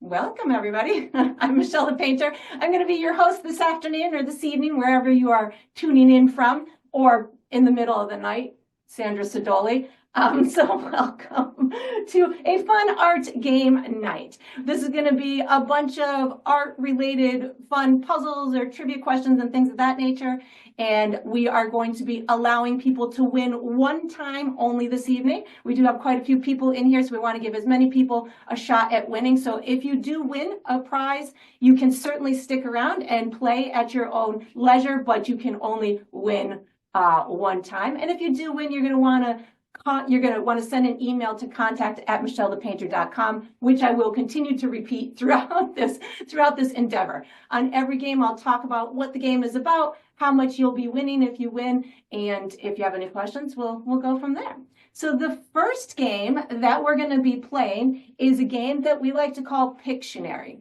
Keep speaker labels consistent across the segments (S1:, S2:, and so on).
S1: Welcome, everybody. I'm Michelle the Painter. I'm going to be your host this afternoon or this evening, wherever you are tuning in from, or in the middle of the night, Sandra Sidoli. So welcome to a fun art game night. This is going to be a bunch of art-related fun puzzles or trivia questions and things of that nature. And we are going to be allowing people to win one time only this evening. We do have quite a few people in here, so we want to give as many people a shot at winning. So if you do win a prize, you can certainly stick around and play at your own leisure, but you can only win one time. And if you do win, you're going to want to send an email to contact@michellethepainter.com, which I will continue to repeat throughout this endeavor. On every game, I'll talk about what the game is about, how much you'll be winning if you win, and if you have any questions, we'll go from there. So the first game that we're going to be playing is a game that we like to call Pictionary.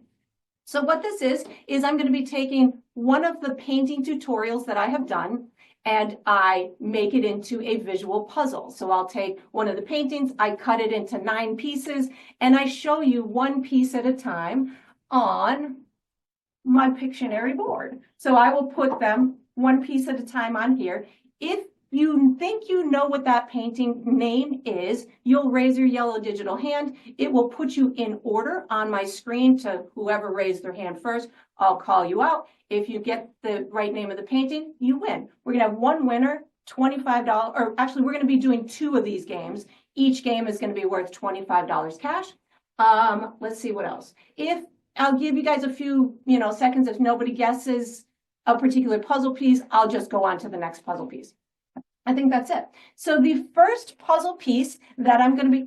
S1: So what this is I'm going to be taking one of the painting tutorials that I have done, and I make it into a visual puzzle. So I'll take one of the paintings, I cut it into 9 pieces, and I show you one piece at a time on my Pictionary board. So I will put them one piece at a time on here. If you think you know what that painting name is, you'll raise your yellow digital hand. It will put you in order on my screen to whoever raised their hand first. I'll call you out. If you get the right name of the painting, you win. We're gonna have one winner, $25, or actually we're gonna be doing 2 of these games. Each game is gonna be worth $25 cash. Let's see what else. If I'll give you guys a few, seconds. If nobody guesses a particular puzzle piece, I'll just go on to the next puzzle piece. I think that's it. So the first puzzle piece that I'm going to be,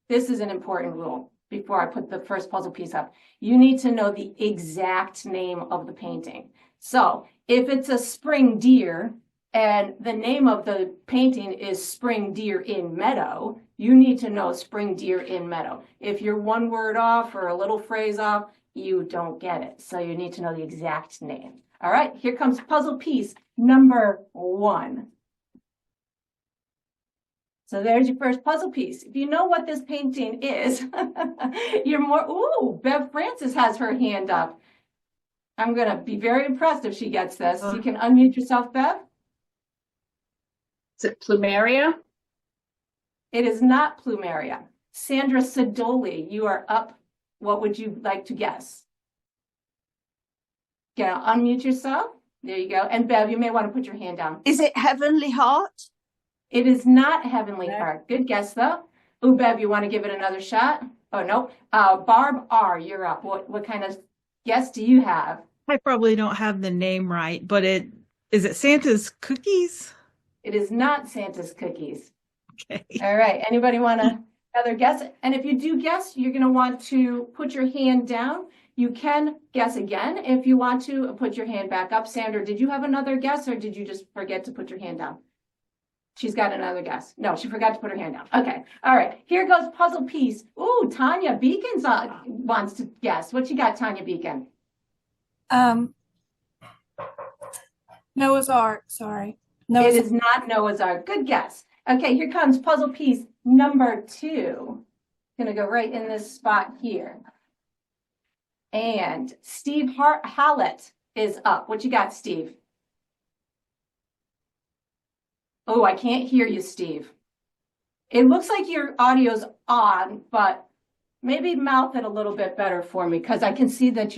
S1: this is an important rule before I put the first puzzle piece up. You need to know the exact name of the painting. So if it's a spring deer and the name of the painting is Spring Deer in Meadow, you need to know Spring Deer in Meadow. If you're one word off or a little phrase off, you don't get it. So you need to know the exact name. All right, here comes puzzle piece number 1. So there's your first puzzle piece. If you know what this painting is, you're more, Bev Francis has her hand up. I'm gonna be very impressed if she gets this. You can unmute yourself, Bev.
S2: Is it Plumeria?
S1: It is not Plumeria. Sandra Sidoli, you are up. What would you like to guess? Gonna unmute yourself. There you go. And Bev, you may want to put your hand down.
S3: Is it Heavenly Heart?
S1: It is not Heavenly Heart. Good guess, though. Ooh, Bev, you want to give it another shot? Oh, no. Barb R., you're up. What kind of guess do you have?
S4: I probably don't have the name right, but is it Santa's Cookies?
S1: It is not Santa's Cookies.
S4: Okay.
S1: All right. Anybody want another guess? And if you do guess, you're going to want to put your hand down. You can guess again if you want to. Put your hand back up. Sandra, did you have another guess, or did you just forget to put your hand down? She's got another guess. No, she forgot to put her hand down. Okay. All right. Here goes puzzle piece. Ooh, Tanya Beacon's wants to guess. What you got, Tanya Beacon?
S5: Noah's Ark. Sorry.
S1: It is not Noah's Ark. Good guess. Okay, here comes puzzle piece number 2. Gonna go right in this spot here. And Steve Hallett is up. What you got, Steve? Oh, I can't hear you, Steve. It looks like your audio's on, but maybe mouth it a little bit better for me, because I can see that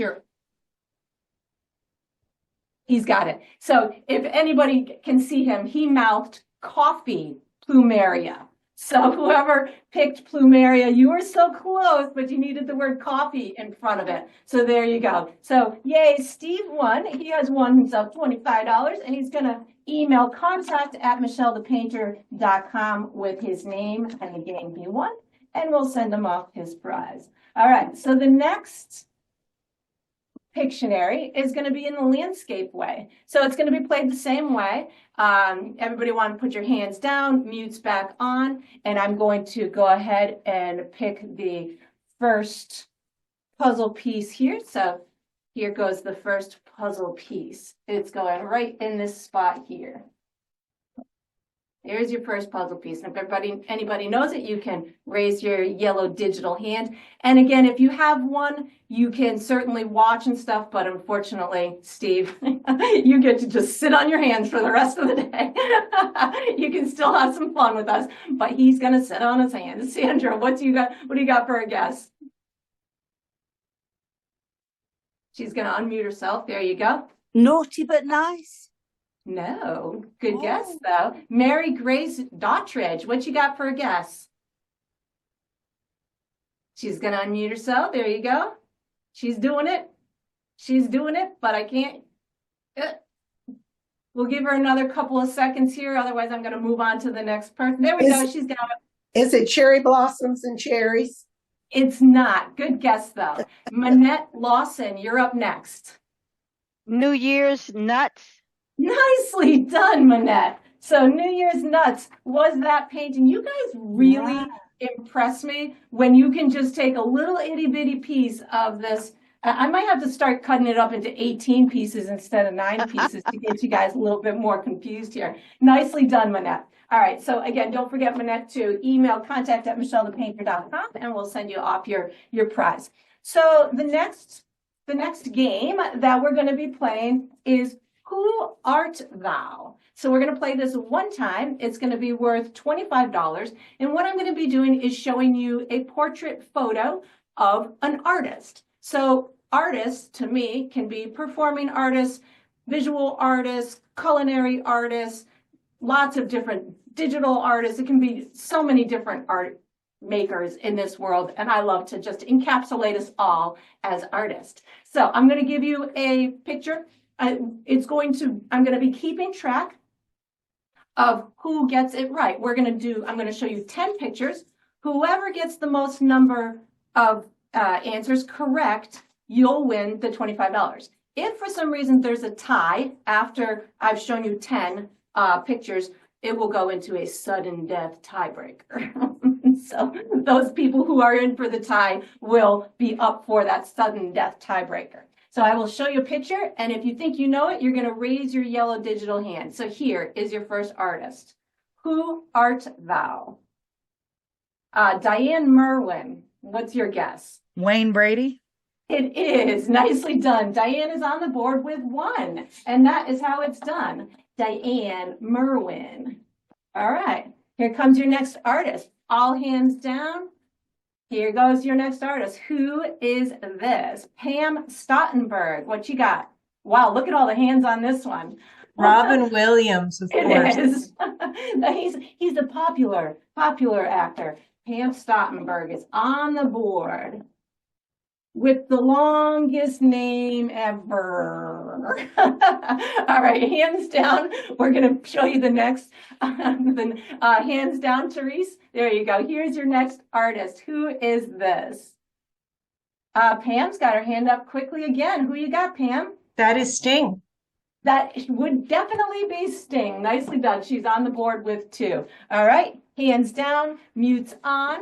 S1: he's got it. So if anybody can see him, he mouthed coffee Plumeria. So whoever picked Plumeria, you were so close, but you needed the word coffee in front of it. So there you go. So yay, Steve won. He has won himself $25, and he's going to email contact@michellethepainter.com with his name and the game he won, and we'll send him off his prize. All right, so the next Pictionary is going to be in the landscape way. So it's going to be played the same way. Everybody want to put your hands down, mutes back on, and I'm going to go ahead and pick the first puzzle piece here. So here goes the first puzzle piece. It's going right in this spot here. Here's your first puzzle piece. And if anybody knows it, you can raise your yellow digital hand. And again, if you have one, you can certainly watch and stuff, but unfortunately, Steve, you get to just sit on your hands for the rest of the day. You can still have some fun with us, but he's gonna sit on his hands. Sandra, what do you got for a guess? She's gonna unmute herself. There you go.
S2: Naughty but nice.
S1: No, good guess though. Mary Grace Dottridge, what you got for a guess? She's gonna unmute herself. There you go. She's doing it. She's doing it, but I can't. We'll give her another couple of seconds here. Otherwise, I'm gonna move on to the next person. There we go. She's got it.
S3: Is it cherry blossoms and cherries?
S1: It's not. Good guess though. Manette Lawson, you're up next.
S6: New Year's nuts.
S1: Nicely done, Manette. So New Year's nuts was that painting. You guys really impress me when you can just take a little itty bitty piece of this. I might have to start cutting it up into 18 pieces instead of 9 pieces to get you guys a little bit more confused here. Nicely done, Manette. All right, so again, don't forget, Manette, to email contact@michellethepainter.com and we'll send you off your prize. So the next game that we're going to be playing is Who Art Thou? So we're going to play this one time. It's going to be worth $25. And what I'm going to be doing is showing you a portrait photo of an artist. So artists, to me, can be performing artists, visual artists, culinary artists, lots of different digital artists. It can be so many different art makers in this world, and I love to just encapsulate us all as artists. So I'm going to give you a picture. I'm going to be keeping track of who gets it right. I'm going to show you 10 pictures. Whoever gets the most number of answers correct, you'll win the $25. If for some reason there's a tie after I've shown you 10 pictures, it will go into a sudden death tiebreaker. So those people who are in for the tie will be up for that sudden death tiebreaker. So I will show you a picture, and if you think you know it, you're going to raise your yellow digital hand. So here is your first artist. Who art thou? Diane Merwin, what's your guess?
S4: Wayne Brady.
S1: It is. Nicely done. Diane is on the board with 1, and that is how it's done. Diane Merwin. All right. Here comes your next artist. All hands down. Here goes your next artist. Who is this? Pam Stottenberg. What you got? Wow, look at all the hands on this one.
S7: Robin Williams, of course.
S1: It is. He's a popular actor. Pam Stottenberg is on the board with the longest name ever. All right, hands down. We're going to show you the next. Hands down, Therese. There you go. Here's your next artist. Who is this? Pam's got her hand up quickly again. Who you got, Pam?
S7: That is Sting.
S1: That would definitely be Sting. Nicely done. She's on the board with 2. All right, hands down, mutes on.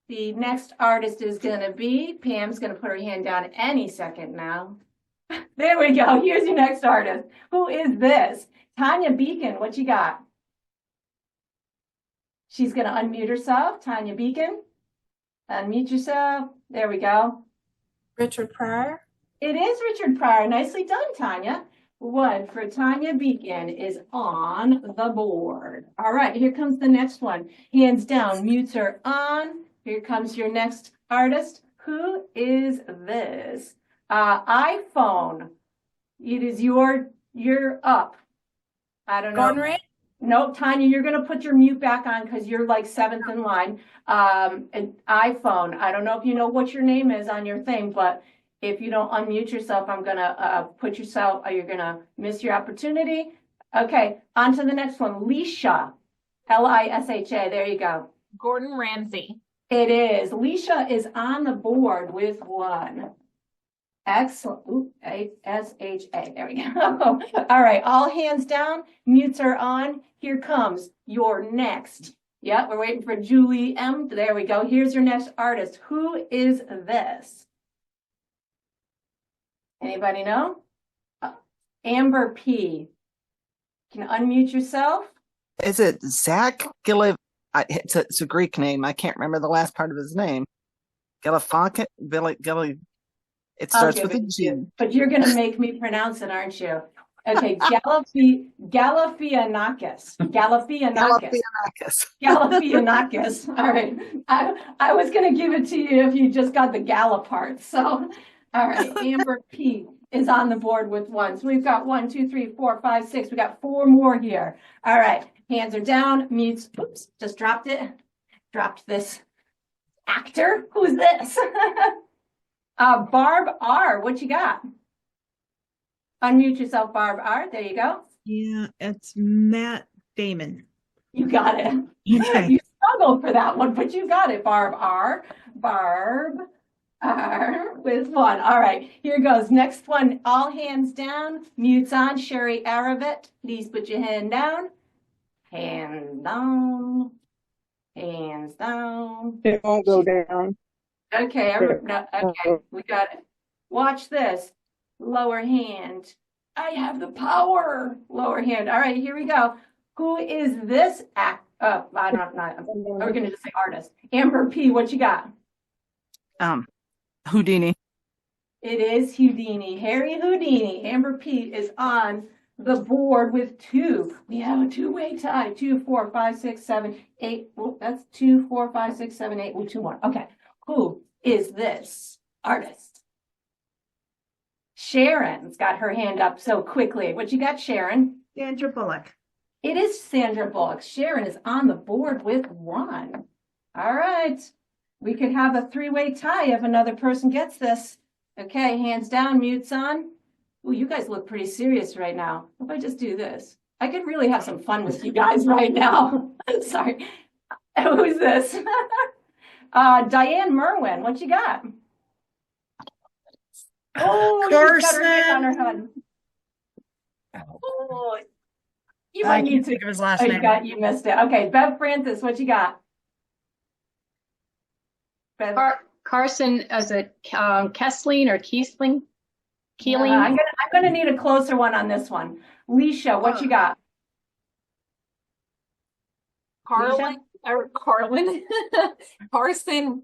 S1: The next artist is going to be, Pam's going to put her hand down any second now. There we go. Here's your next artist. Who is this? Tanya Beacon. What you got? She's going to unmute herself. Tanya Beacon. Unmute yourself. There we go.
S5: Richard Pryor.
S1: It is Richard Pryor. Nicely done, Tanya. 1 for Tanya Beacon is on the board. All right, here comes the next one. Hands down, mutes are on. Here comes your next artist. Who is this? iPhone. It is you're up. I don't know.
S5: Gordon Ramsay.
S1: Nope, Tanya, you're going to put your mute back on because you're like 7th in line. An iPhone. I don't know if you know what your name is on your thing, but if you don't unmute yourself, I'm going to you're going to miss your opportunity. Okay, on to the next one. Leisha. Lisha. There you go.
S8: Gordon Ramsay.
S1: It is. Leisha is on the board with 1. Excellent. Ooh, S-H-A. There we go. All right. All hands down. Mutes are on. Here comes your next. Yeah, we're waiting for Julie M. There we go. Here's your next artist. Who is this? Anybody know? Amber P. Can you unmute yourself?
S8: Is it Zach it's a Greek name. I can't remember the last part of his name. Galifianakis? It
S1: I'll
S8: starts
S1: give
S8: with a
S1: it to
S8: G.
S1: you, but you're going to make me pronounce it, aren't you? Okay, Galifianakis. Galifianakis.
S8: Galifianakis.
S1: Galifianakis. All right. I was going to give it to you if you just got the Gala part. So, all right. Amber P is on the board with one. So we've got 1, 2, 3, 4, 5, 6. We got 4 more here. All right. Hands are down. Mutes. Oops. Just dropped it. Dropped this actor. Who's this? Barb R. What you got? Unmute yourself, Barb R. There you go.
S4: Yeah, it's Matt Damon.
S1: You got it.
S4: Okay.
S1: You struggled for that one, but you got it, Barb R. Barb R with 1. All right, here goes. Next one, all hands down. Mutes on. Sherry Aravet, please put your hand down. Hand down. Hands down.
S3: It won't go down.
S1: Okay, okay, we got it. Watch this. Lower hand. I have the power. Lower hand. All right, here we go. Who is this we're going to just say artist. Amber P, what you got?
S8: Houdini.
S1: It is Houdini. Harry Houdini. Amber P is on the board with 2. We have a 2-way tie. 2, 4, 5, 6, 7, 8. Well, that's 2, 4, 5, 6, 7, 8. Well, 2 more. Okay. Who is this artist? Sharon's got her hand up so quickly. What you got, Sharon?
S4: Sandra Bullock.
S1: It is Sandra Bullock. Sharon is on the board with 1. All right. We could have a 3-way tie if another person gets this. Okay, hands down, mutes on. Ooh, you guys look pretty serious right now. If I just do this, I could really have some fun with you guys right now. Sorry. Who's this? Diane Merwin, what you got? Oh, she's got her hand on her head. Oh, you might need to
S7: think of his last
S1: Oh,
S7: name.
S1: you missed it. Okay, Bev Francis, what you got? Bev,
S9: Carson, is it Kessling or Keesling? Keeling?
S1: I'm gonna need a closer one on this one. Leisha, what you got?
S5: Carlin or Carlin. Carson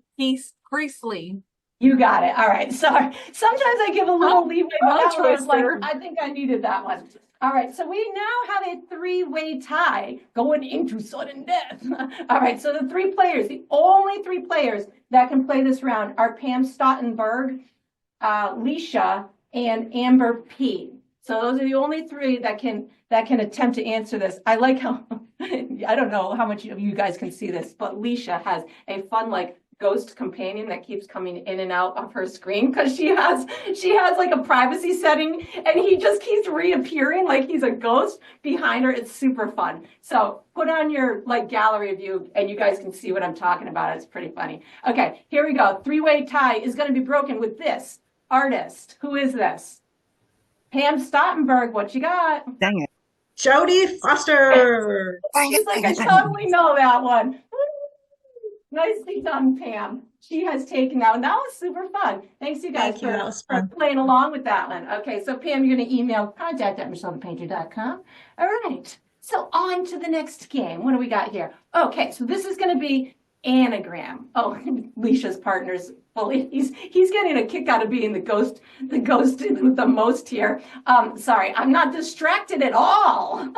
S5: Priestley.
S1: You got it. All right. Sorry. Sometimes I give a little leeway, but that one was like,
S5: twister.
S1: I think I needed that one. All right. So we now have a 3-way tie going into sudden death. All right. So the 3 players, the only 3 players that can play this round are Pam Stottenberg, Leisha, and Amber P. So those are the only 3 that can attempt to answer this. I like how, I don't know how much of you guys can see this, but Leisha has a fun, like, ghost companion that keeps coming in and out of her screen because she has like a privacy setting and he just keeps reappearing like he's a ghost behind her. It's super fun. So put on your like gallery view and you guys can see what I'm talking about. It's pretty funny. Okay, here we go. 3-way tie is going to be broken with this artist. Who is this? Pam Stottenberg, what you got?
S8: Dang it.
S3: Jodie Foster.
S1: She's like, I totally know that one. Nicely done, Pam. She has taken that one. That was super fun. Thanks, you guys,
S7: Thank you. That was
S1: for
S7: fun.
S1: playing along with that one. Okay, so Pam, you're going to email contact@michellethepainter.com. All right. So on to the next game. What do we got here? Okay, so this is going to be anagram. Oh, Leisha's partner's fully. He's getting a kick out of being the ghost with the most here. Sorry, I'm not distracted at all.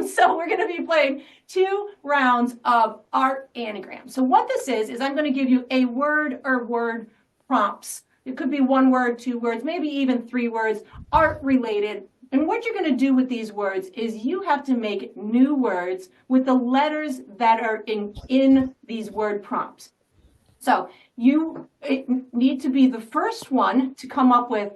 S1: So we're going to be playing 2 rounds of art anagram. So what this is I'm going to give you a word or word prompts. It could be 1 word, 2 words, maybe even 3 words, art related. And what you're going to do with these words is you have to make new words with the letters that are in these word prompts. So you need to be the first one to come up with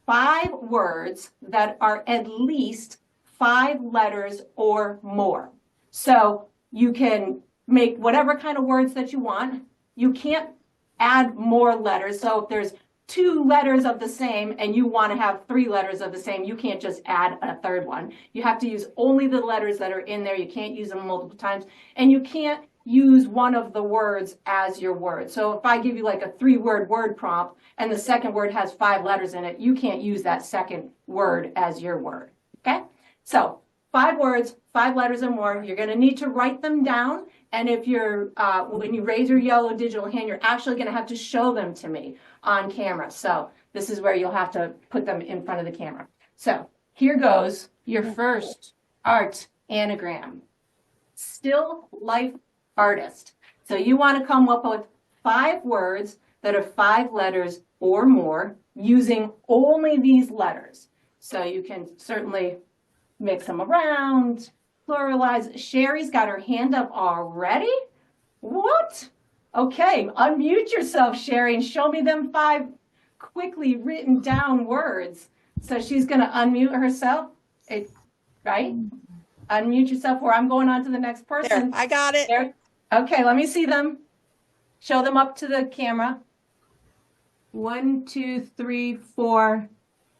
S1: 5 words that are at least 5 letters or more. So you can make whatever kind of words that you want. You can't add more letters. So if there's 2 letters of the same and you want to have 3 letters of the same, you can't just add a 3rd one. You have to use only the letters that are in there. You can't use them multiple times. And you can't use one of the words as your word. So if I give you like a 3-word word prompt and the second word has 5 letters in it, you can't use that second word as your word. Okay? So 5 words, 5 letters or more. You're going to need to write them down. And if you're, when you raise your yellow digital hand, you're actually going to have to show them to me on camera. So this is where you'll have to put them in front of the camera. So here goes your first art anagram. Still life artist. So you want to come up with 5 words that are 5 letters or more using only these letters. So you can certainly mix them around, pluralize. Sherry's got her hand up already. What? Okay, unmute yourself, Sherry, and show me them 5 quickly written down words. So she's going to unmute herself, right? Unmute yourself, or I'm going on to the next person.
S2: There, I got it.
S1: There. Okay, let me see them. Show them up to the camera. 1, 2, 3, 4,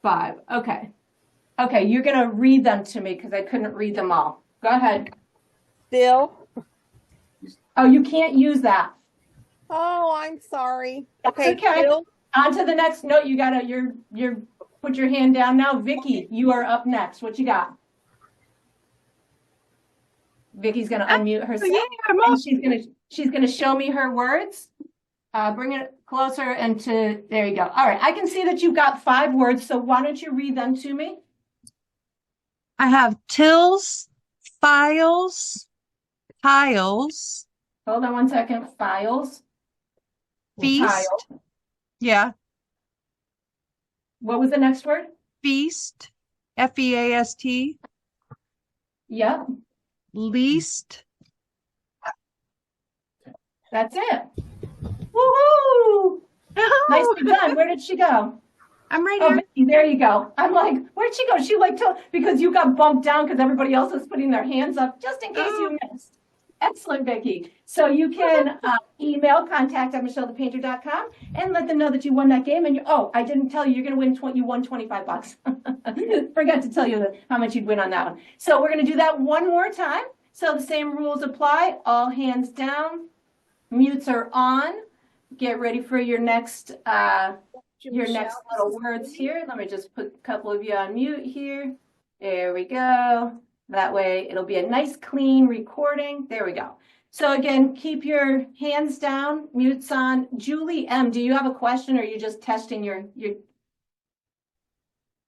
S1: 5. Okay. Okay, you're going to read them to me because I couldn't read them all. Go ahead.
S2: Still.
S1: Oh, you can't use that.
S2: Oh, I'm sorry.
S1: Okay.
S2: Still.
S1: On to the next. No, you gotta. You're. Put your hand down now, Vicky. You are up next. What you got? Vicky's gonna unmute herself. And she's gonna show me her words. Bring it closer and to. There you go. All right. I can see that you've got 5 words. So why don't you read them to me?
S4: I have tills, files, tiles,
S1: Hold on one second. Files.
S4: feast.
S1: Tile.
S4: Yeah,
S1: What was the next word?
S4: feast, FEAST,
S1: Yep.
S4: least.
S1: That's it. Woohoo! Nicely done. Where did she go?
S4: I'm right
S1: Oh,
S4: here.
S1: Vicky, there you go. I'm like, where'd she go? She like because you got bumped down because everybody else is putting their hands up just in case you missed. Excellent, Vicky. So you can email contact@michellethepainter.com and let them know that you won that game. And I didn't tell you, you're going to win. You won $25. Forgot to tell you how much you'd win on that one. So we're going to do that one more time. So the same rules apply. All hands down. Mutes are on. Get ready for your next little words here. Let me just put a couple of you on mute here. There we go. That way it'll be a nice clean recording. There we go. So again, keep your hands down, mutes on. Julie M., do you have a question or are you just testing your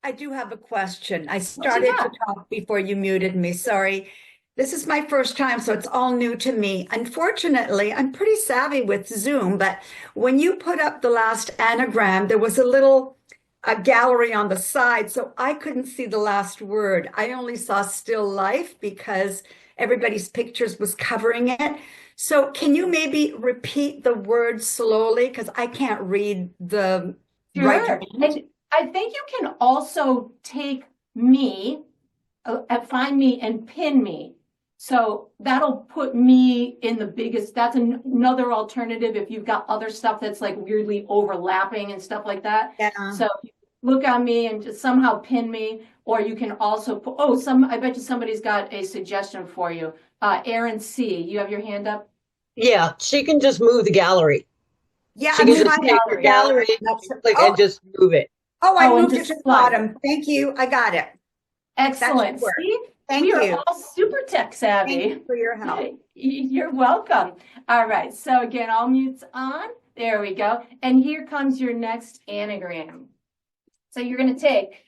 S2: I do have a question. I started to talk before you muted me. Sorry. This is my first time, so it's all new to me. Unfortunately, I'm pretty savvy with Zoom, but when you put up the last anagram, there was a gallery on the side, so I couldn't see the last word. I only saw still life because everybody's pictures was covering it. So can you maybe repeat the word slowly? Because I can't read the right.
S1: And I think you can also take me, find me and pin me. So that'll put me in the biggest, that's another alternative if you've got other stuff that's like weirdly overlapping and stuff like that.
S2: Yeah.
S1: So look on me and just somehow pin me, or you can also put, I bet you somebody's got a suggestion for you. Aaron C., you have your hand up?
S10: Yeah, she can just move the gallery.
S2: Yeah,
S10: She
S2: I'm
S10: can just
S2: trying
S10: take
S2: to
S10: her gallery and just move it.
S2: I
S1: and
S2: moved it
S1: just
S2: to the
S1: slide.
S2: bottom. Thank you. I got it.
S1: Excellent.
S2: should work.
S1: See?
S2: Thank
S1: We are
S2: you.
S1: all super tech savvy.
S2: Thank you for your help.
S1: You're welcome. All right. So again, all mutes on. There we go. And here comes your next anagram. So you're going to take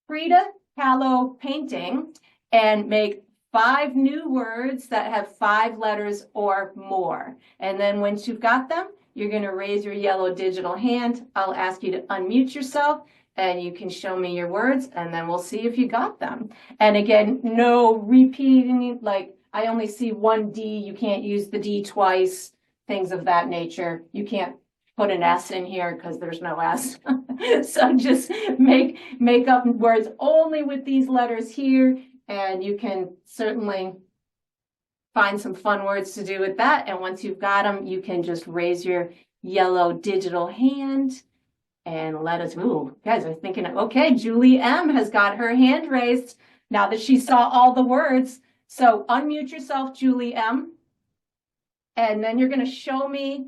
S1: Frida Kahlo painting and make 5 new words that have 5 letters or more. And then once you've got them, you're going to raise your yellow digital hand. I'll ask you to unmute yourself and you can show me your words and then we'll see if you got them. And again, no repeating, like I only see 1 D. You can't use the D twice, things of that nature. You can't put an S in here because there's no S. So just make up words only with these letters here. And you can certainly find some fun words to do with that. And once you've got them, you can just raise your yellow digital hand and let us, you guys are thinking, okay, Julie M. has got her hand raised now that she saw all the words. So unmute yourself, Julie M. And then you're going to show me,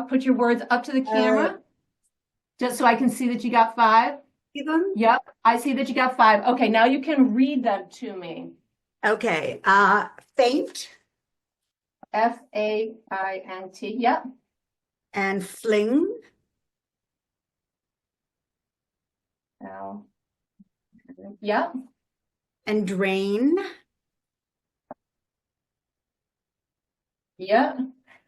S1: put your words up to the camera, just so I can see that you got 5.
S2: See them?
S1: Yep, I see that you got 5. Okay, now you can read them to me.
S2: Okay. Faint
S1: F-A-I-N-T. Yep.
S2: and fling.
S1: Now, yep.
S2: And drain.
S1: Yep.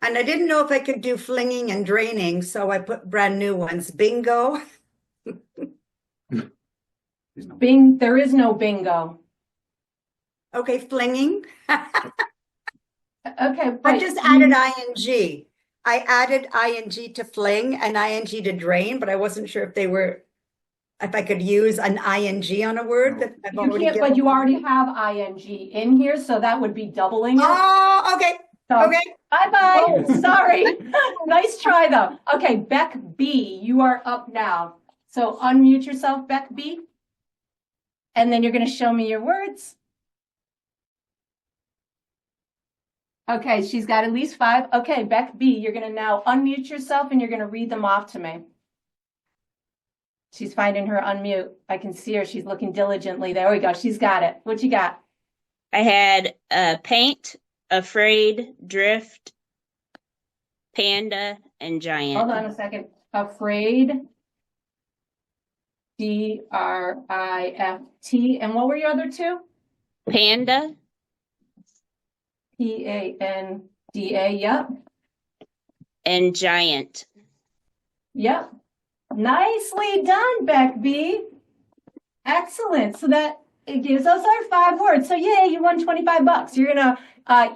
S2: And I didn't know if I could do flinging and draining, so I put brand new ones. Bingo.
S1: There is no bingo.
S2: Okay, flinging.
S1: Okay,
S2: I just added ing. I added ing to fling and ing to drain, but I wasn't sure if I could use an ing on a word that I've
S1: you
S2: already
S1: can't,
S2: given.
S1: but you already have ing in here, so that would be doubling it.
S2: Oh, okay.
S1: So,
S2: Okay.
S1: bye-bye. Sorry. Nice try, though. Okay, Beck B, you are up now. So unmute yourself, Beck B. And then you're going to show me your words. Okay, she's got at least 5. Okay, Beck B, you're going to now unmute yourself and you're going to read them off to me. She's finding her unmute. I can see her. She's looking diligently. There we go. She's got it. What you got?
S11: I had paint, afraid, drift, panda, and giant.
S1: Hold on a second. Afraid. D-R-I-F-T. And what were your other 2?
S11: Panda.
S1: P-A-N-D-A. Yep.
S11: And giant.
S1: Yep. Nicely done, Beck B. Excellent. So that it gives us our 5 words. So yay, you won $25. You're going to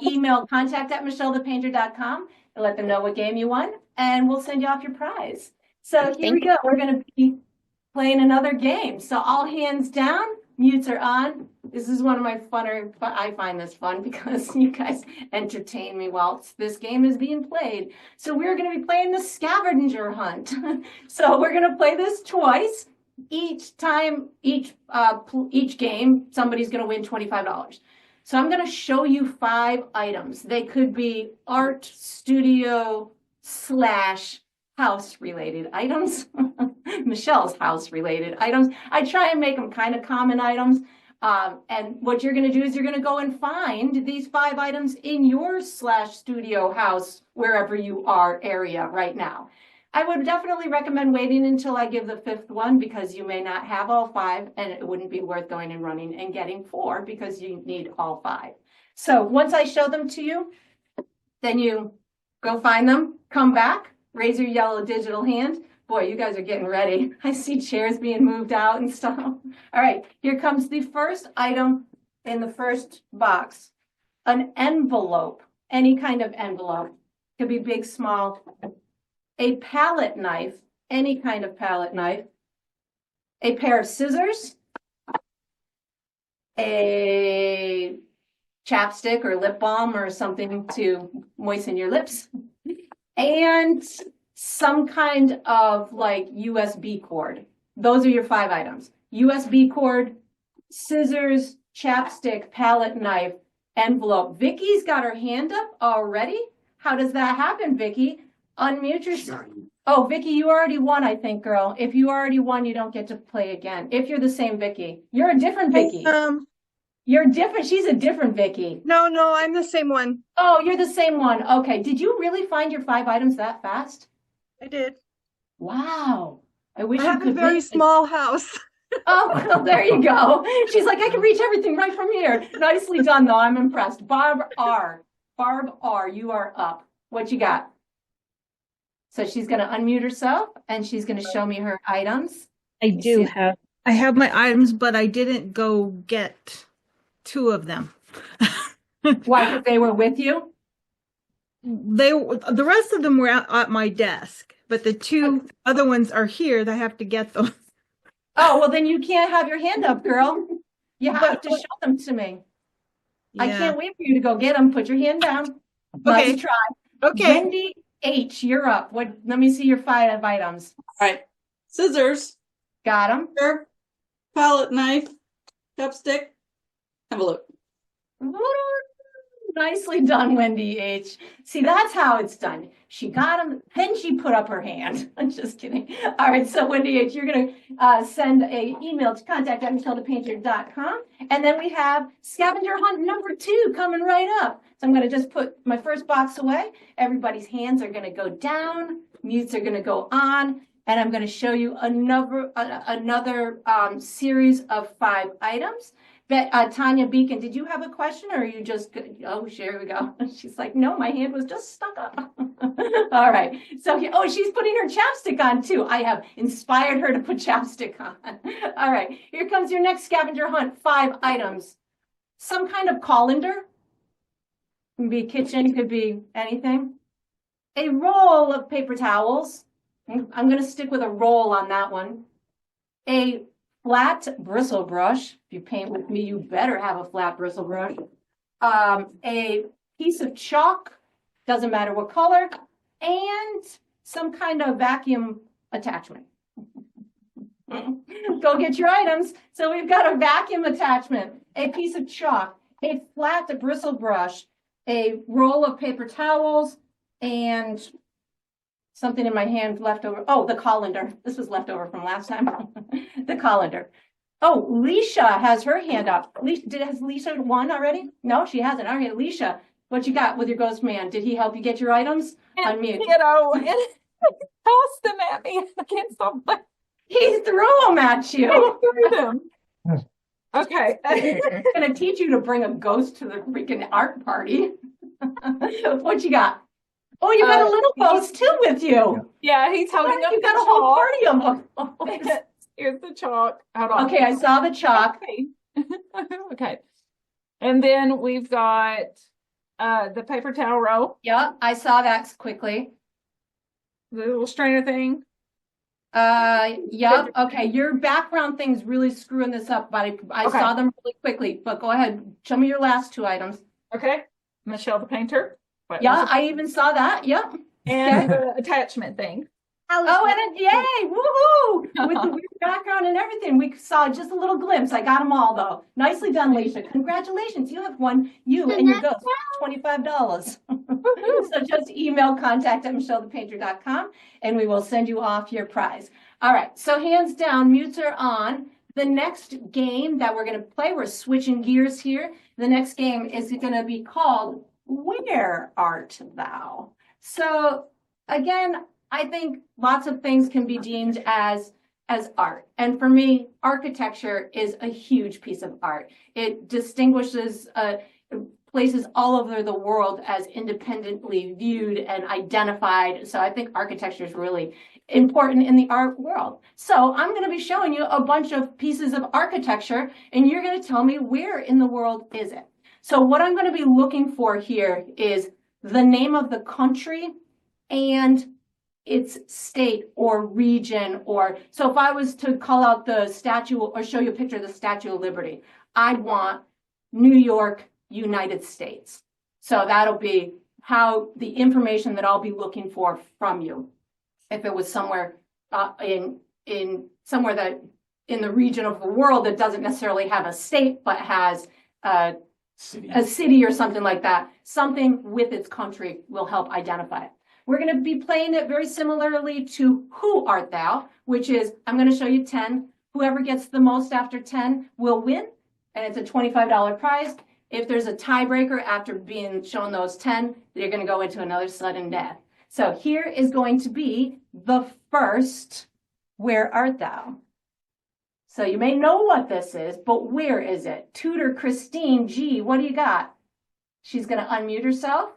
S1: email contact@michellethepainter.com and let them know what game you won, and we'll send you off your prize. So here we go. We're going to be playing another game. So all hands down, mutes are on. This is one of my I find this fun because you guys entertain me while this game is being played. So we're going to be playing the Scavenger Hunt. So we're going to play this twice. Each time, each game, somebody's going to win $25. So I'm going to show you 5 items. They could be art, studio, / house related items. Michelle's house related items. I try and make them kind of common items. And what you're going to do is you're going to go and find these 5 items in your / studio, house, wherever you are area right now. I would definitely recommend waiting until I give the 5th one because you may not have all 5 and it wouldn't be worth going and running and getting 4 because you need all 5. So once I show them to you, then you go find them, come back, raise your yellow digital hand. Boy, you guys are getting ready. I see chairs being moved out and stuff. All right, here comes the first item in the first box. An envelope, any kind of envelope. Could be big, small. A palette knife, any kind of palette knife. A pair of scissors. A chapstick or lip balm or something to moisten your lips. And some kind of like USB cord. Those are your 5 items. USB cord, scissors, chapstick, palette knife, envelope. Vicky's got her hand up already. How does that happen, Vicky? Unmute yourself. Oh, Vicky, you already won, I think, girl. If you already won, you don't get to play again. If you're the same Vicky. You're a different Vicky. You're different. She's a different Vicky.
S7: No, I'm the same one.
S1: Oh, you're the same one. Okay. Did you really find your 5 items that fast?
S7: I did.
S1: Wow. I wish
S7: I
S1: you
S7: have a
S1: could
S7: very
S1: make-
S7: small house.
S1: Oh, well, there you go. She's like, I can reach everything right from here. Nicely done, though. I'm impressed. Barb R, you are up. What you got? So she's going to unmute herself and she's going to show me her items.
S4: I have my items, but I didn't go get 2 of them.
S1: Why? Because they were with you?
S4: The rest of them were at my desk, but the 2 other ones are here. I have to get them.
S1: Oh, well, then you can't have your hand up, girl. You have to show them to me. I can't wait for you to go get them. Put your hand down.
S4: Okay.
S1: Nice try.
S4: Okay.
S1: Wendy H, you're up. Let me see your 5 items.
S12: All right. Scissors.
S1: Got them.
S12: Palette knife. Chopstick. Envelope.
S1: Nice nicely done, Wendy H. See, that's how it's done. She got them, then she put up her hand. I'm just kidding. All right, so Wendy H, you're going to send an email to contact@michellethepainter.com. And then we have Scavenger Hunt number 2 coming right up. So I'm going to just put my first box away. Everybody's hands are going to go down. Mutes are going to go on. And I'm going to show you another series of 5 items. But Tanya Beacon, did you have a question or are you just, oh, here we go. She's like, no, my hand was just stuck up. All right. So, oh, she's putting her chapstick on too. I have inspired her to put chapstick on. All right. Here comes your next scavenger hunt. 5 items. Some kind of colander. It could be a kitchen, could be anything. A roll of paper towels. I'm going to stick with a roll on that one. A flat bristle brush. If you paint with me, you better have a flat bristle brush. A piece of chalk, doesn't matter what color, and some kind of vacuum attachment. Go get your items. So we've got a vacuum attachment, a piece of chalk, a flat bristle brush, a roll of paper towels, and something in my hand left over. Oh, the colander. This was left over from last time. The colander. Oh, Leisha has her hand up. Has Leisha won already? No, she hasn't. All right, Leisha, what you got with your ghost man? Did he help you get your items? Unmute.
S5: You know, and tossed them at me. I can't stop.
S1: He threw them at you.
S5: I threw them. Okay.
S1: I'm going to teach you to bring a ghost to the freaking art party. What you got? Oh, you got a little ghost too with you.
S5: Yeah, he's holding up.
S1: You got a whole party of them.
S5: Here's the chalk. Hold on.
S1: Okay, I saw the chalk.
S5: Okay. And then we've got the paper towel roll.
S1: Yeah, I saw that quickly.
S5: The little strainer thing.
S1: Yep. Okay, your background thing's really screwing this up, but I saw them really quickly. But go ahead, show me your last 2 items.
S5: Okay, Michelle the painter.
S1: Yeah, I even saw that. Yep.
S5: And the attachment thing.
S1: Oh, and yay! Woohoo! With the weird background and everything, we saw just a little glimpse. I got them all though. Nicely done, Leisha. Congratulations, you have won. You and your ghost $25. So just email contact@michellethepainter.com and we will send you off your prize. All right. So hands down, mutes are on. The next game that we're going to play, we're switching gears here. The next game is going to be called Where Art Thou? So again, I think lots of things can be deemed as art. And for me, architecture is a huge piece of art. It distinguishes places all over the world as independently viewed and identified. So I think architecture is really important in the art world. So I'm going to be showing you a bunch of pieces of architecture, and you're going to tell me where in the world is it. So what I'm going to be looking for here is the name of the country and its state or region, or so if I was to call out the statue or show you a picture of the Statue of Liberty, I'd want New York, United States. So that'll be how the information that I'll be looking for from you. If it was somewhere somewhere that in the region of the world that doesn't necessarily have a state but has a city or something like that, something with its country will help identify it. We're going to be playing it very similarly to Who Art Thou, which is I'm going to show you 10. Whoever gets the most after 10 will win, and it's a $25 prize. If there's a tiebreaker after being shown those 10, you're going to go into another sudden death. So here is going to be the first Where Art Thou? So you may know what this is, but where is it? Tutor Christine G, what do you got? She's going to unmute herself.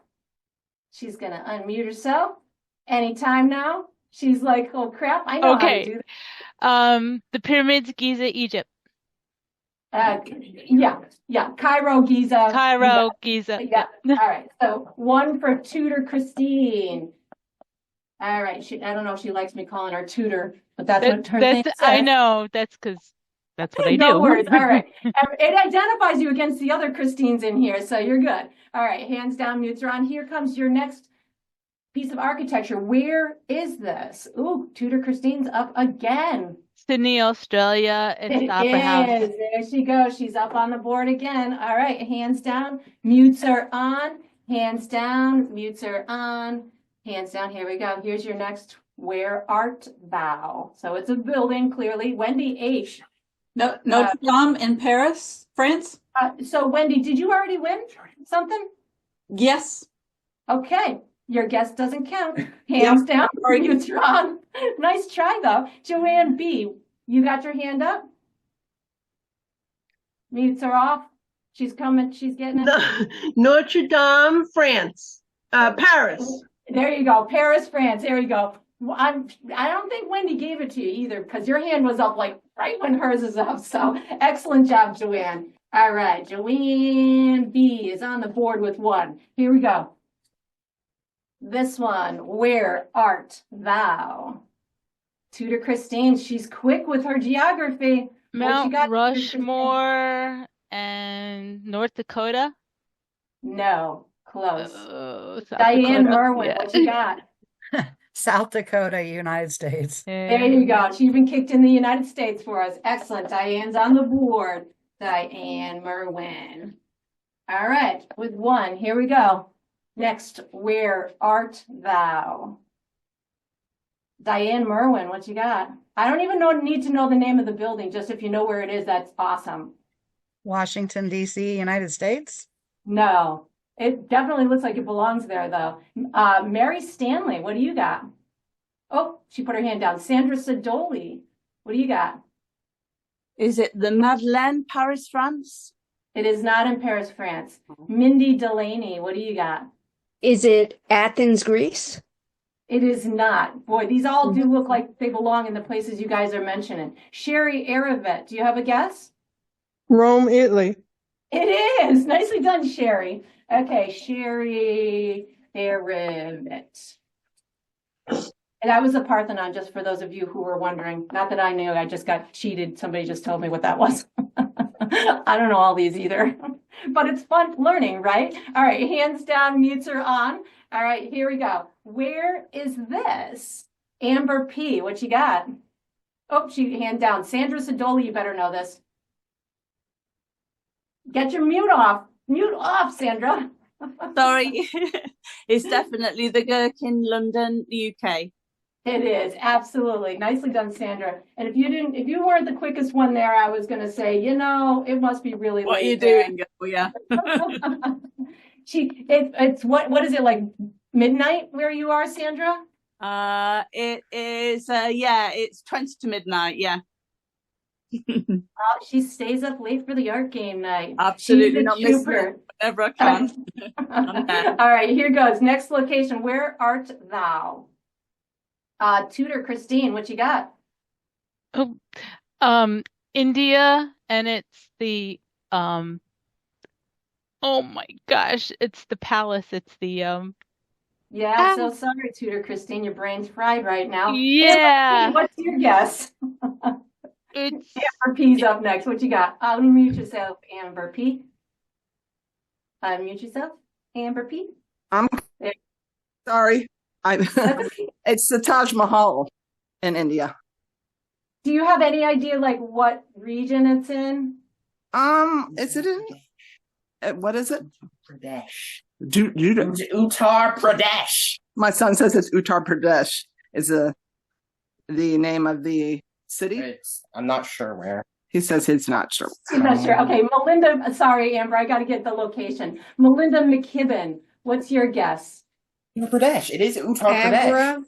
S1: She's going to unmute herself anytime now. She's like, oh crap, I know how to do that.
S13: The pyramids, Giza, Egypt.
S1: Yeah, Cairo, Giza.
S13: Cairo, Giza.
S1: Yeah. All right. So 1 for Tutor Christine. All right. I don't know if she likes me calling her tutor, but that's what her thing says.
S13: I know. That's because that's what I do.
S1: No worries. All right. It identifies you against the other Christines in here, so you're good. All right. Hands down, mutes are on. Here comes your next piece of architecture. Where is this? Ooh, Tutor Christine's up again.
S13: Sydney, Australia. It's
S1: It
S13: the Opera House.
S1: is. There she goes. She's up on the board again. All right, hands down. Mutes are on. Hands down. Mutes are on. Hands down. Here we go. Here's your next. Where art thou? So it's a building, clearly. Wendy H.
S12: Notre Dame in Paris, France.
S1: So Wendy, did you already win something?
S12: Yes.
S1: Okay. Your guess doesn't count. Hands down. Mutes are on. Nice try, though. Joanne B., you got your hand up? Mutes are off. She's coming. She's getting it.
S3: Notre Dame, France. Paris.
S1: There you go. Paris, France. There you go. Well, I don't think Wendy gave it to you either because your hand was up like right when hers is up. So excellent job, Joanne. All right. Joanne B. is on the board with one. Here we go. This one. Where art thou? Tutor Christine. She's quick with her geography.
S13: Mount Rushmore and North Dakota.
S1: No. Close.
S13: South
S1: Diane
S13: Dakota.
S1: Merwin.
S13: Yeah.
S1: What you got?
S2: South Dakota, United States.
S1: There you go. She even kicked in the United States for us. Excellent. Diane's on the board. Diane Merwin. All right. With one. Here we go. Next. Where art thou? Diane Merwin. What you got? I don't even need to know the name of the building. Just if you know where it is, that's awesome.
S2: Washington, D.C., United States?
S1: No. It definitely looks like it belongs there, though. Mary Stanley, what do you got? Oh, she put her hand down. Sandra Sidoli, what do you got?
S14: Is it the Madeleine, Paris, France?
S1: It is not in Paris, France. Mindy Delaney, what do you got?
S15: Is it Athens, Greece?
S1: It is not. Boy, these all do look like they belong in the places you guys are mentioning. Sherry Aravet, do you have a guess?
S3: Rome, Italy.
S1: It is. Nicely done, Sherry. Okay, Sherry Aravet. And that was the Parthenon, just for those of you who were wondering. Not that I knew, I just got cheated. Somebody just told me what that was. I don't know all these either, but it's fun learning, right? All right, hands down, mutes are on. All right, here we go. Where is this? Amber P., what you got? Oh, she hand down. Sandra Sidoli, you better know this. Get your mute off. Mute off, Sandra.
S14: Sorry. It's definitely the Gherkin, London, the UK.
S1: It is, absolutely. Nicely done, Sandra. And if you weren't the quickest one there, I was going to say, it must be really
S14: What
S1: late.
S14: are you doing? Oh, yeah.
S1: It's what is it, like midnight where you are, Sandra?
S14: It is, it's 20 to midnight, yeah.
S1: She stays up late for the art game night.
S14: Absolutely, not missing it whenever I can.
S1: All right, here goes. Next location. Where art thou? Tutor Christine, what you got?
S13: India, and it's the oh my gosh, it's the palace. It's the
S1: Yeah, so sorry, Tutor Christine, your brain's fried right now.
S13: Yeah.
S1: What's your guess?
S13: It's
S1: Amber P's up next. What you got? Unmute yourself, Amber P. Unmute yourself, Amber P.
S8: I'm sorry. It's the Taj Mahal in India.
S1: Do you have any idea, like, what region it's in?
S8: Is it in? What is it?
S16: Pradesh.
S8: Uttar Pradesh. My son says it's Uttar Pradesh. Is the name of the city?
S16: I'm not sure where.
S8: He says he's not sure.
S1: I'm not sure. Okay, Melinda. Sorry, Amber. I got to get the location. Melinda McKibben. What's your guess?
S16: Uttar Pradesh. It is Uttar Pradesh.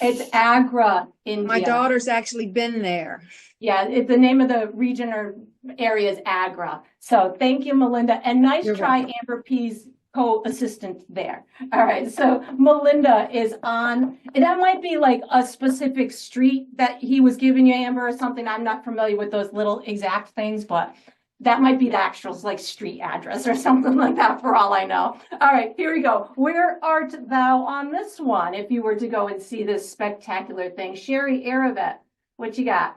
S1: It's Agra, India.
S15: My daughter's actually been there.
S1: Yeah, the name of the region or area is Agra. So thank you, Melinda. And nice try, Amber P's co-assistant there. All right, so Melinda is on. And that might be like a specific street that he was giving you, Amber, or something. I'm not familiar with those little exact things, but that might be the actual like street address or something like that for all I know. All right, here we go. Where art thou on this one? If you were to go and see this spectacular thing. Sherry Aravet, what you got?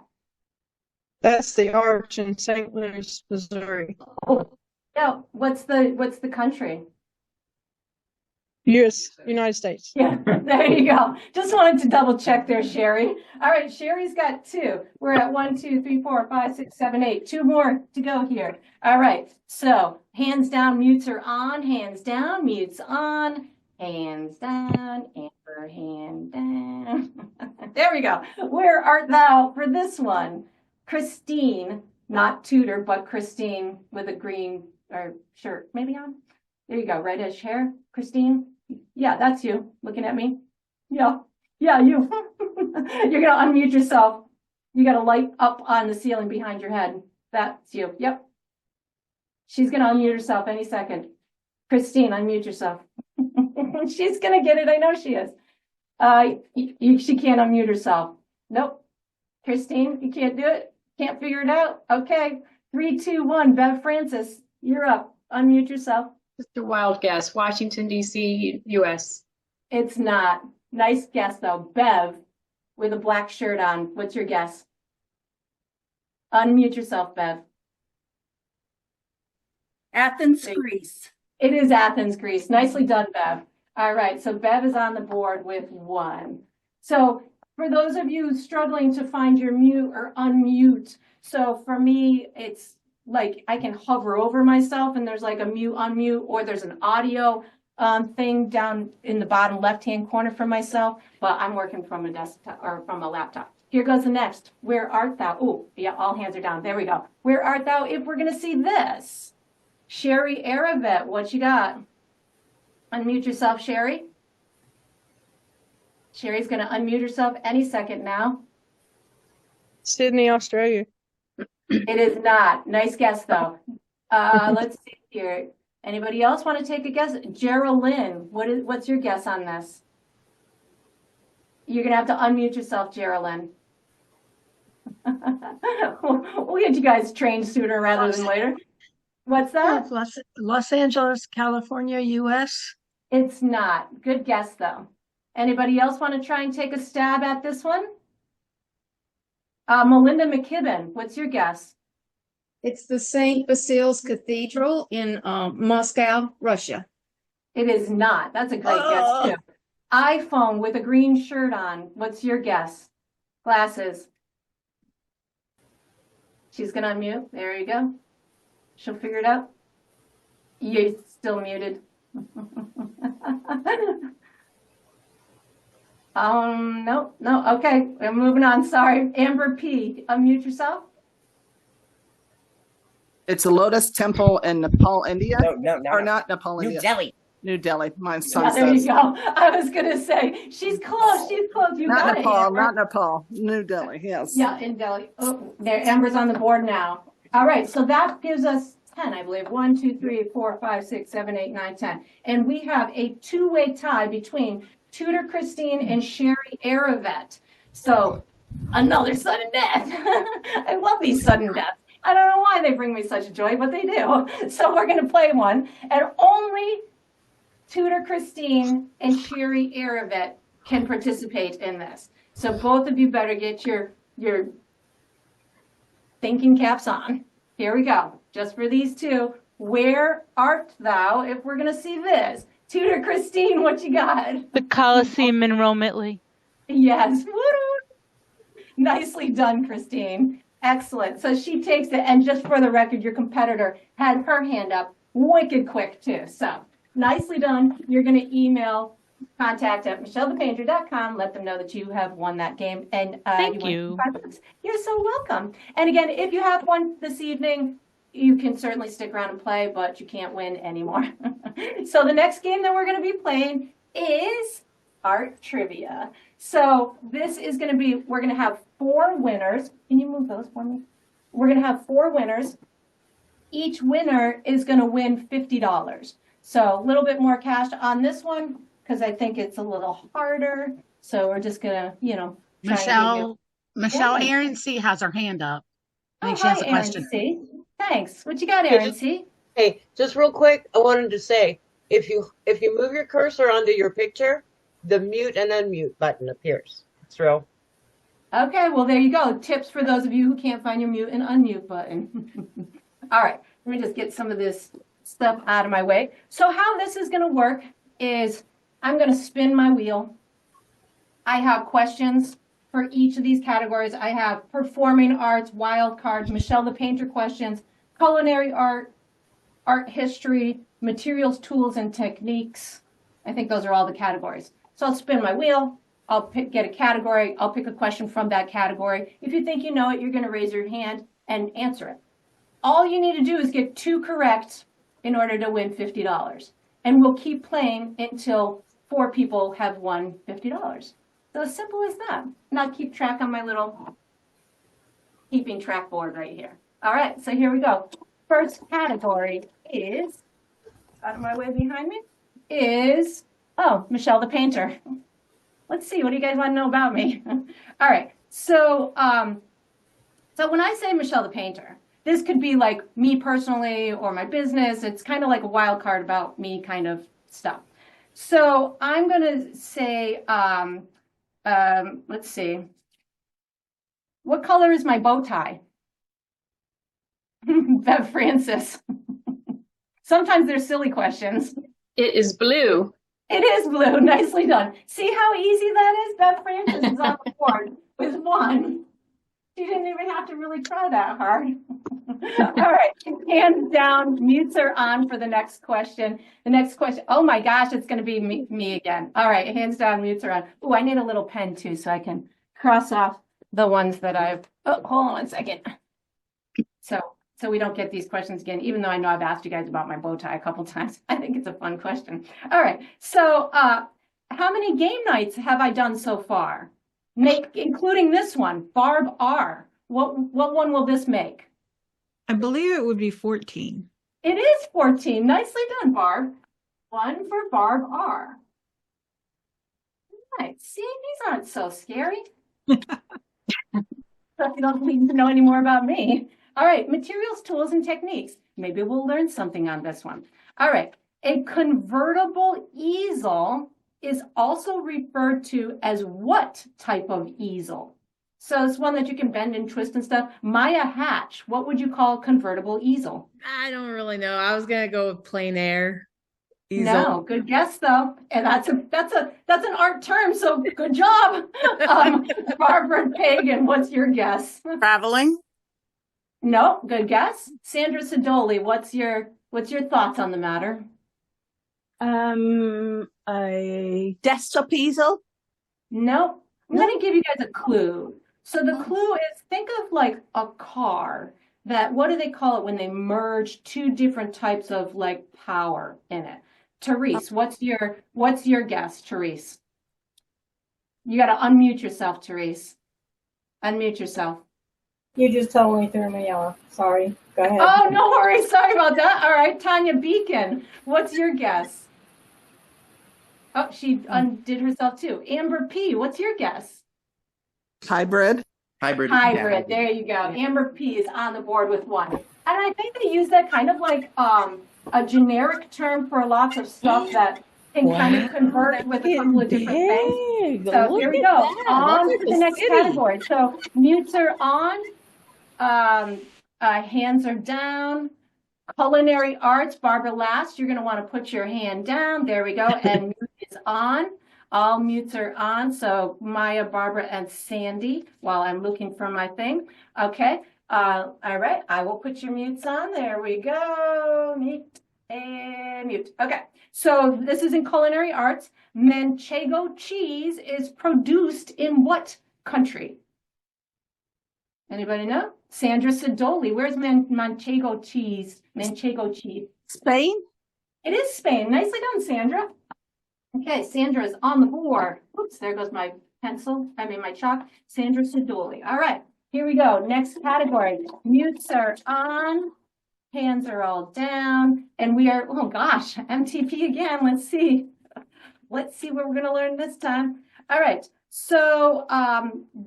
S3: That's the arch in St. Louis, Missouri.
S1: No, what's the country?
S3: Yes, United States.
S1: Yeah, there you go. Just wanted to double check there, Sherry. All right, Sherry's got 2. We're at 1, 2, 3, 4, 5, 6, 7, 8. 2 more to go here. All right, so hands down, mutes are on. Hands down, mutes on. Hands down, Amber, hand down. There we go. Where art thou for this one? Christine, not Tudor, but Christine with a green shirt maybe on. There you go, reddish hair. Christine? Yeah, that's you looking at me. Yeah, you. You're going to unmute yourself. You got a light up on the ceiling behind your head. That's you. Yep. She's going to unmute herself any second. Christine, unmute yourself. She's going to get it. I know she is. She can't unmute herself. Nope. Christine, you can't do it. Can't figure it out. Okay. 3, 2, 1. Bev Francis, you're up. Unmute yourself.
S9: Just a wild guess. Washington, D.C., U.S.
S1: It's not. Nice guess, though. Bev with a black shirt on. What's your guess? Unmute yourself, Bev.
S12: Athens, Greece.
S1: It is Athens, Greece. Nicely done, Bev. All right, so Bev is on the board with 1. So for those of you struggling to find your mute or unmute, so for me, it's like I can hover over myself and there's like a mute, unmute, or there's an audio thing down in the bottom left-hand corner for myself, but I'm working from a desktop or from a laptop. Here goes the next. Where art thou? Oh, yeah, all hands are down. There we go. Where art thou if we're going to see this? Sherry Aravet, what you got? Unmute yourself, Sherry. Sherry's going to unmute herself any second now.
S3: Sydney, Australia.
S1: It is not. Nice guess, though. Let's see here. Anybody else want to take a guess? Geraldine, what's your guess on this? You're going to have to unmute yourself, Geraldine. We'll get you guys trained sooner rather than later. What's that?
S7: Los Angeles, California, U.S.
S1: It's not. Good guess, though. Anybody else want to try and take a stab at this one? Melinda McKibben, what's your guess?
S15: It's the St. Basil's Cathedral in Moscow, Russia.
S1: It is not. That's a great guess, too. iPhone with a green shirt on. What's your guess? Glasses. She's going to unmute. There you go. She'll figure it out. You're still muted. No. Okay, we're moving on. Sorry. Amber P, unmute yourself.
S8: It's a lotus temple in Nepal, India.
S16: No,
S8: or not Nepal,
S16: New
S8: India.
S16: Delhi.
S8: New Delhi. My son
S1: Yeah, there
S8: says.
S1: you go. I was gonna say she's close. She's close. You
S8: Not
S1: got
S8: Nepal.
S1: it, Amber.
S8: Not Nepal. New Delhi. Yes.
S1: Yeah, in Delhi. Oh, there. Amber's on the board now. All right, so that gives us 10, I believe. 1, 2, 3, 4, 5, 6, 7, 8, 9, 10. And we have a 2-way tie between Tudor Christine and Sherry Aravet. So another sudden death. I love these sudden deaths. I don't know why they bring me such joy, but they do. So we're going to play one. And only Tudor Christine and Sherry Aravet can participate in this. So both of you better get your thinking caps on. Here we go. Just for these two. Where art thou if we're going to see this? Tudor Christine, what you got?
S13: The Colosseum in Rome, Italy.
S1: Yes. Nicely done, Christine. Excellent. So she takes it. And just for the record, your competitor had her hand up wicked quick, too. So nicely done. You're going to email contact@michellethepainter.com. Let them know that you have won that game. And
S13: Thank you.
S1: You're so welcome. And again, if you have one this evening, you can certainly stick around and play, but you can't win anymore. So the next game that we're going to be playing is art trivia. So this is going to be, we're going to have 4 winners. Can you move those for me? We're going to have 4 winners. Each winner is going to win $50. So a little bit more cash on this one because I think it's a little harder. So we're just going to, try
S17: Michelle Aaron C has her hand up. I think she
S1: hi,
S17: has a question.
S1: Aaron C. Thanks. What you got, Aaron C?
S10: Hey, just real quick, I wanted to say, if you move your cursor onto your picture, the mute and unmute button appears. It's real.
S1: Okay, well, there you go. Tips for those of you who can't find your mute and unmute button. All right, let me just get some of this stuff out of my way. So how this is going to work is I'm going to spin my wheel. I have questions for each of these categories. I have performing arts, wild card, Michelle the Painter questions, culinary art, art history, materials, tools, and techniques. I think those are all the categories. So I'll spin my wheel. I'll get a category. I'll pick a question from that category. If you think you know it, you're going to raise your hand and answer it. All you need to do is get 2 correct in order to win $50. And we'll keep playing until 4 people have won $50. So as simple as that. And I'll keep track on my little keeping track board right here. All right, so here we go. First category is, out of my way behind me, is, oh, Michelle the Painter. Let's see, what do you guys want to know about me? All right, so when I say Michelle the Painter, this could be like me personally or my business. It's kind of like a wild card about me kind of stuff. So I'm going to say, let's see. What color is my bow tie? Bev Francis. Sometimes they're silly questions.
S9: It is blue.
S1: It is blue. Nicely done. See how easy that is? Bev Francis is on the board with 1. She didn't even have to really try that hard. All right, hands down, mutes are on for the next question. The next question, oh my gosh, it's going to be me again. All right, hands down, mutes are on. Oh, I need a little pen too so I can cross off the ones that I've, oh, hold on one second. So we don't get these questions again, even though I know I've asked you guys about my bow tie a couple times. I think it's a fun question. All right, so how many game nights have I done so far? Including this one, Barb R. What one will this make?
S4: I believe it would be 14.
S1: It is 14. Nicely done, Barb. 1 for Barb R. All right. See, these aren't so scary. So you don't need to know any more about me. All right. Materials, tools, and techniques. Maybe we'll learn something on this one. All right. A convertible easel is also referred to as what type of easel? So it's one that you can bend and twist and stuff. Maya Hatch, what would you call a convertible easel?
S18: I don't really know. I was gonna go with plein air easel.
S1: No, good guess though. And that's an art term, so good job. Barbara Pagan, what's your guess?
S8: Traveling?
S1: No, good guess. Sandra Sidoli, what's your thoughts on the matter?
S14: A desktop easel?
S1: Nope. I'm going to give you guys a clue. So the clue is, think of like a car that, what do they call it when they merge 2 different types of like power in it? Therese, what's your guess, Therese? You got to unmute yourself, Therese. Unmute yourself.
S19: You just totally threw me off. Sorry. Go ahead.
S1: Oh, no worries. Sorry about that. All right, Tanya Beacon, what's your guess? Oh, she undid herself too. Amber P, what's your guess?
S8: Hybrid.
S16: Hybrid.
S1: Hybrid.
S16: Yeah.
S1: There you go. Amber P is on the board with 1. And I think they use that kind of like a generic term for lots of stuff that can kind of convert with a couple of different things. So here we go. On to the next category. So mutes are on. Hands are down. Culinary arts, Barbara last. You're going to want to put your hand down. There we go. And mute is on. All mutes are on. So Maya, Barbara, and Sandy while I'm looking for my thing. Okay. All right. I will put your mutes on. There we go. Mute and mute. Okay. So this is in culinary arts. Manchego cheese is produced in what country? Anybody know? Sandra Sidoli, where's Manchego cheese? Manchego cheese.
S14: Spain?
S1: It is Spain. Nicely done, Sandra. Okay, Sandra is on the board. Oops, there goes my pencil. My chalk. Sandra Sidoli. All right, here we go. Next category. Mutes are on. Hands are all down. And we are, oh gosh, MTP again. Let's see. Let's see what we're going to learn this time. All right. So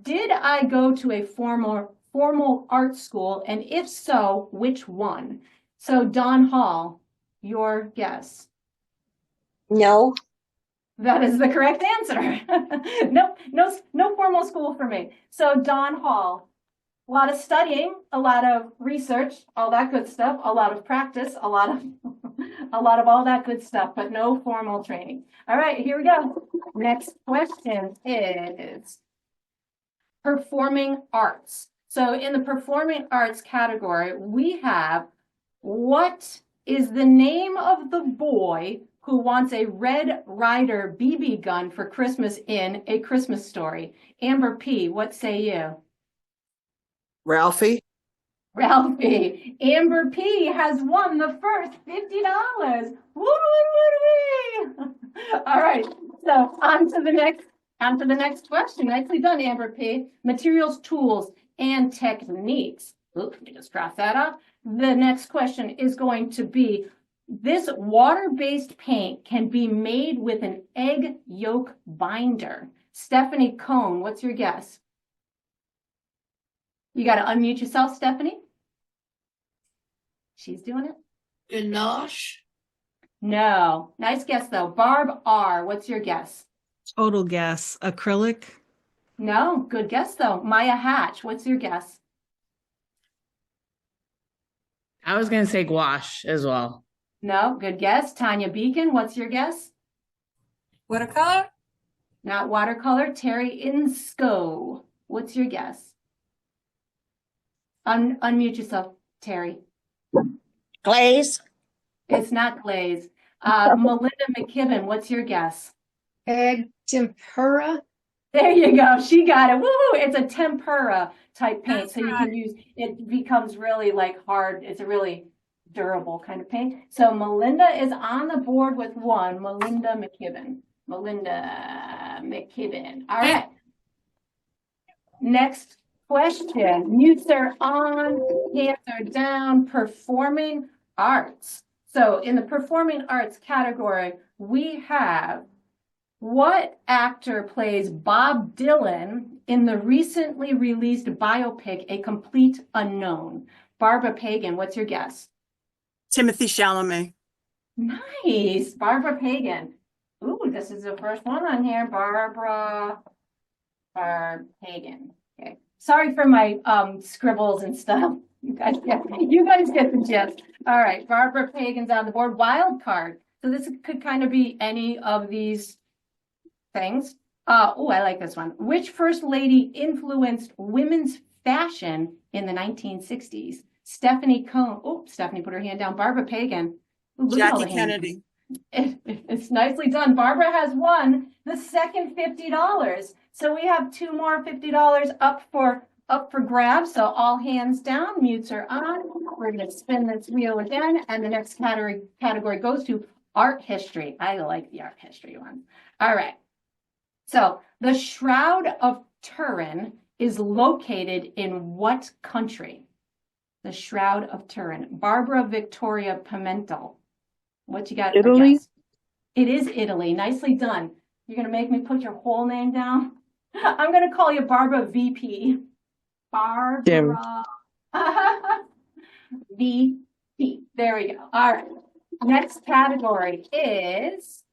S1: did I go to a formal art school? And if so, which one? So Don Hall, your guess.
S10: No.
S1: That is the correct answer. No formal school for me. So Don Hall, A lot of studying, a lot of research, all that good stuff, a lot of practice, a lot of all that good stuff, but no formal training. All right, here we go. Next question is performing arts. So in the performing arts category, we have, what is the name of the boy who wants a Red Ryder BB gun for Christmas in A Christmas Story? Amber P., what say you?
S8: Ralphie.
S1: Ralphie. Amber P. has won the first $50. Woo, woo, woo, woo. All right. So on to the next question. Nicely done, Amber P. Materials, tools, and techniques. Oops, let me just cross that off. The next question is going to be, this water-based paint can be made with an egg yolk binder. Stephanie Cohn, what's your guess? You got to unmute yourself, Stephanie. She's doing it.
S12: Ganache?
S1: No. Nice guess, though. Barb R., what's your guess?
S4: Total guess. Acrylic?
S1: No. Good guess, though. Maya Hatch, what's your guess?
S18: I was going to say gouache as well.
S1: No. Good guess. Tanya Beacon, what's your guess?
S12: Watercolor?
S1: Not watercolor. Terry Insco, what's your guess? Unmute yourself, Terry.
S11: Glaze?
S1: It's not glaze. Melinda McKibben, what's your guess?
S15: Egg tempura.
S1: There you go. She got it. Woo! It's a tempura type paint. So you can use, it becomes really like hard. It's a really durable kind of paint. So Melinda is on the board with one. Melinda McKibben. All right. Next question. Mutes are on, hands are down. Performing arts. So in the performing arts category, we have, what actor plays Bob Dylan in the recently released biopic, A Complete Unknown? Barbara Pagan, what's your guess?
S20: Timothy Chalamet.
S1: Nice. Barbara Pagan. Ooh, this is the first one on here. Barbara Pagan. Okay. Sorry for my scribbles and stuff. You guys get the gist. All right. Barbara Pagan's on the board. Wild card. So this could kind of be any of these things. Oh, I like this one. Which first lady influenced women's fashion in the 1960s? Stephanie Cohn. Oh, Stephanie put her hand down. Barbara Pagan. Ooh,
S20: Jackie Kennedy.
S1: It's nicely done. Barbara has won the second $50. So we have two more $50 up for grabs. So all hands down, mutes are on. We're going to spin this wheel again, and the next category goes to art history. I like the art history one. All right. So the Shroud of Turin is located in what country? The Shroud of Turin. Barbara Victoria Pimentel. What you got?
S3: Italy?
S1: It is Italy. Nicely done. You're going to make me put your whole name down? I'm going to call you Barbara VP. Barbara VP. There we go. All right. Next category is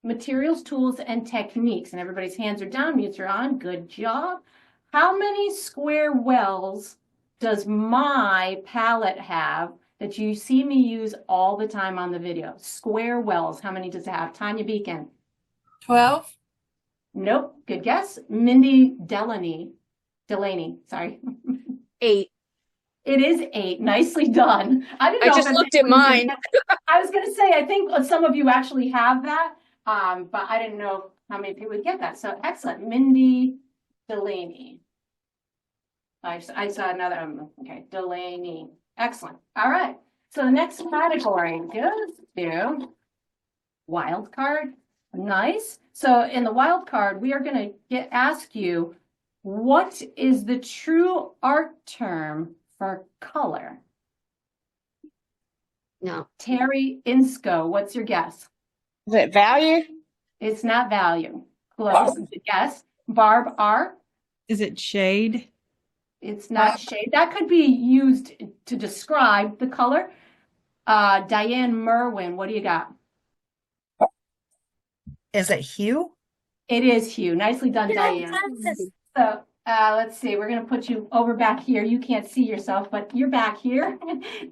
S1: materials, tools, and techniques. And everybody's hands are down. Mutes are on. Good job. How many square wells does my palette have that you see me use all the time on the video? Square wells. How many does it have? Tanya Beacon.
S12: 12?
S1: Nope. Good guess. Mindy Delaney, sorry.
S12: 8.
S1: It is 8. Nicely done. I didn't know.
S12: I just looked at mine.
S1: I was going to say, I think some of you actually have that, but I didn't know how many people would get that. So excellent. Mindy Delaney. I saw another. Okay, Delaney. Excellent. All right. So the next category goes to wild card. Nice. So in the wild card, we are going to ask you, what is the true art term for color?
S11: No.
S1: Terry Insco, what's your guess?
S10: Is it value?
S1: It's not value. Close. Guess. Barb R.
S4: Is it shade?
S1: It's not shade. That could be used to describe the color. Diane Merwin, what do you got?
S2: Is it hue?
S1: It is hue. Nicely done, Diane. So Let's see, we're going to put you over back here. You can't see yourself, but you're back here.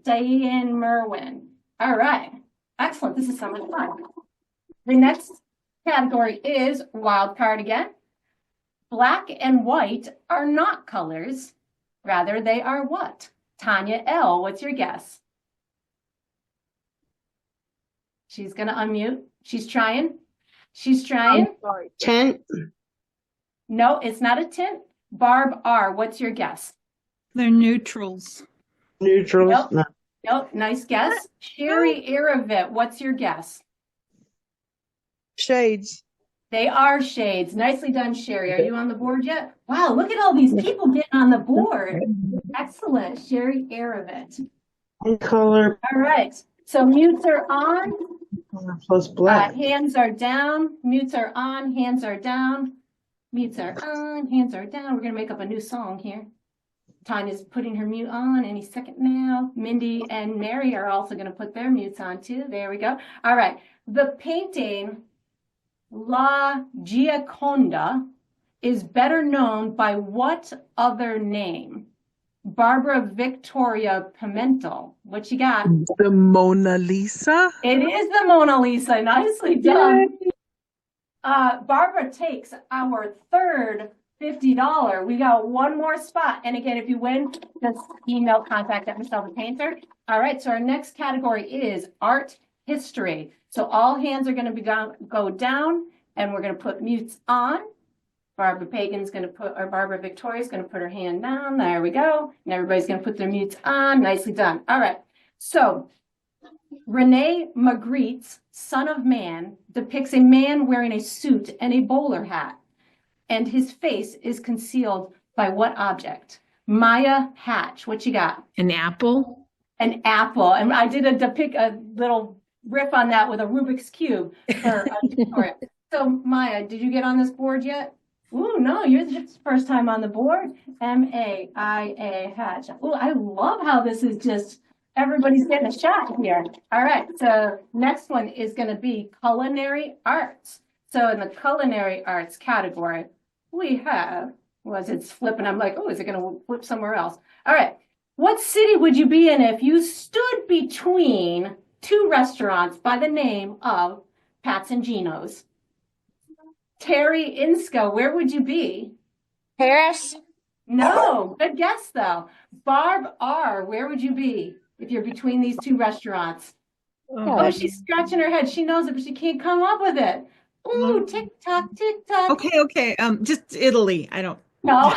S1: Diane Merwin. All right. Excellent. This is so much fun. The next category is wild card again. Black and white are not colors. Rather, they are what? Tanya L., what's your guess? She's going to unmute. She's trying. She's trying.
S10: Tint.
S1: No, it's not a tint. Barb R., what's your guess?
S4: They're neutrals.
S10: Neutrals.
S1: Nope.
S10: No.
S1: Nope, nice guess. Sherry Aravit, what's your guess?
S3: Shades.
S1: They are shades. Nicely done, Sherry. Are you on the board yet? Wow, look at all these people getting on the board. Excellent, Sherry Aravit.
S10: Color.
S1: All right, so mutes are on.
S10: Plus black.
S1: Hands are down. Mutes are on. Hands are down. Mutes are on. Hands are down. We're going to make up a new song here. Tanya's putting her mute on any second now. Mindy and Mary are also going to put their mutes on too. There we go. All right. The painting La Gioconda is better known by what other name? Barbara Victoria Pimentel. What you got?
S20: The Mona Lisa.
S1: It is the Mona Lisa. Nicely done. Barbara takes our third $50. We got one more spot. And again, if you win, just email contact@Michelle the Painter. All right. So our next category is art history. So all hands are going to be go down, and we're going to put mutes on. Barbara Pagan's going to put, or Barbara Victoria's going to put her hand down. There we go. And everybody's going to put their mutes on. Nicely done. All right. So Rene Magritte's Son of Man depicts a man wearing a suit and a bowler hat, and his face is concealed by what object? Maya Hatch, what you got?
S4: An apple.
S1: An apple. And I did a little riff on that with a Rubik's Cube for Victoria. So Maya, did you get on this board yet? Ooh, no, you're the first time on the board. M-A-I-A Hatch. Ooh, I love how this is just, everybody's getting a shot here. All right, so next one is going to be culinary arts. So in the culinary arts category, we have, it's flipping. I'm like, oh, is it going to flip somewhere else? All right. What city would you be in if you stood between two restaurants by the name of Pat's and Gino's? Terry Inska, where would you be?
S11: Paris.
S1: No, good guess though. Barb R, where would you be if you're between these two restaurants? Oh, she's scratching her head. She knows it, but she can't come up with it. Ooh, tick tock, tick tock.
S4: Okay. Just Italy. I don't.
S1: No,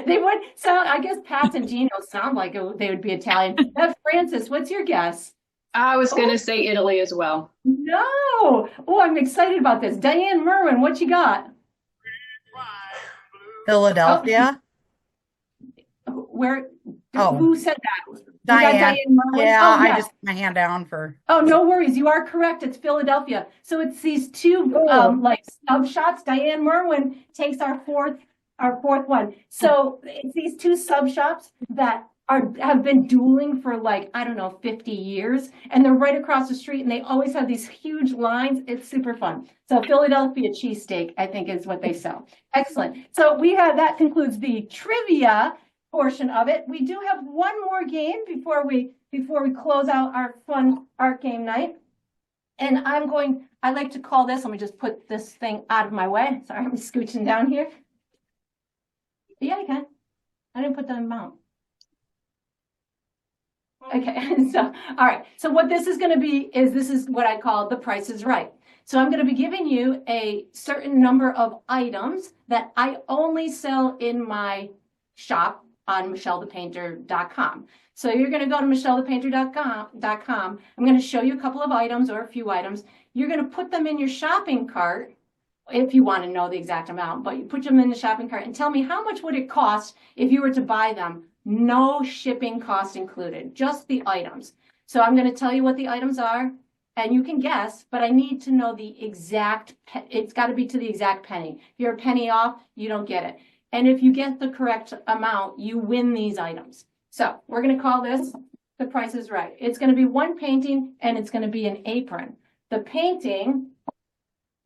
S1: they would sound. I guess Pat's and Gino's sound like they would be Italian. Francis, what's your guess?
S9: I was going to say Italy as well.
S1: No. Oh, I'm excited about this. Diane Merwin, what you got?
S2: Philadelphia.
S1: Where?
S2: Oh.
S1: Who said that?
S2: Diane.
S1: Merwin?
S2: Yeah,
S1: Oh,
S2: I just put my hand down for.
S1: Oh, no worries. You are correct. It's Philadelphia. So it's these two like sub shops. Diane Merwin takes our fourth one. So it's these two sub shops that have been dueling for like, I don't know, 50 years. And they're right across the street, and they always have these huge lines. It's super fun. So Philadelphia cheesesteak, I think, is what they sell. Excellent. So that concludes the trivia portion of it. We do have one more game before we close out our fun art game night. And I like to call this, let me just put this thing out of my way. Sorry, I'm scooching down here. Yeah, you can. I didn't put the amount. Okay, so, all right. So what this is going to be is this is what I call the Price is Right. So I'm going to be giving you a certain number of items that I only sell in my shop on michellethepainter.com. So you're going to go to michellethepainter.com. I'm going to show you a couple of items or a few items. You're going to put them in your shopping cart if you want to know the exact amount, but you put them in the shopping cart and tell me how much would it cost if you were to buy them. No shipping cost included, just the items. So I'm going to tell you what the items are, and you can guess, but I need to know the exact, it's got to be to the exact penny. If you're a penny off, you don't get it. And if you get the correct amount, you win these items. So we're going to call this The Price is Right. It's going to be one painting, and it's going to be an apron. The painting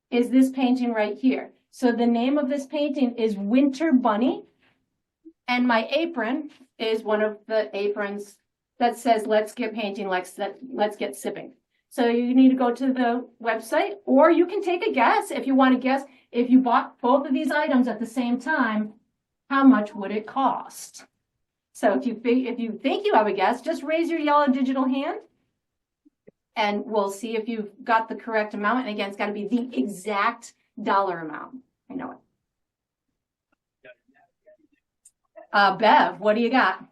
S1: is this painting right here. So the name of this painting is Winter Bunny, And my apron is one of the aprons that says, let's get painting, let's get sipping. So you need to go to the website, or you can take a guess if you want to guess. If you bought both of these items at the same time, how much would it cost? So if you think you have a guess, just raise your yellow digital hand and we'll see if you've got the correct amount. And again, it's got to be the exact dollar amount. I know it. Bev, what do you got?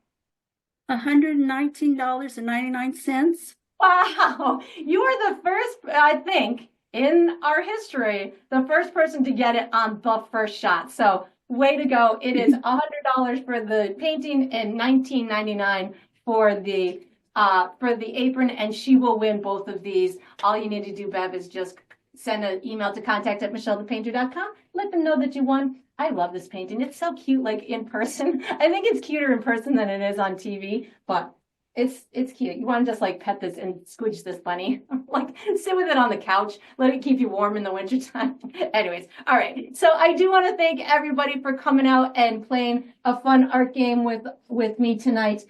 S14: $119.99.
S1: Wow, you are the first, I think, in our history, the first person to get it on the first shot. So way to go. It is $100 for the painting and $19.99 for the apron, and she will win both of these. All you need to do, Bev, is just send an email to contact@michellethepainter.com. Let them know that you won. I love this painting. It's so cute, like in person. I think it's cuter in person than it is on TV, but it's cute. You want to just like pet this and squidge this bunny. Like sit with it on the couch. Let it keep you warm in the wintertime. Anyways, all right. So I do want to thank everybody for coming out and playing a fun art game with me tonight.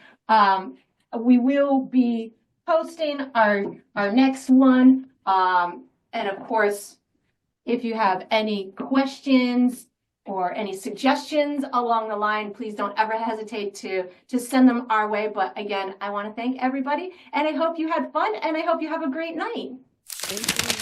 S1: We will be posting our next one. And of course, if you have any questions or any suggestions along the line, please don't ever hesitate to send them our way. But again, I want to thank everybody, and I hope you had fun, and I hope you have a great night.
S8: Thank you.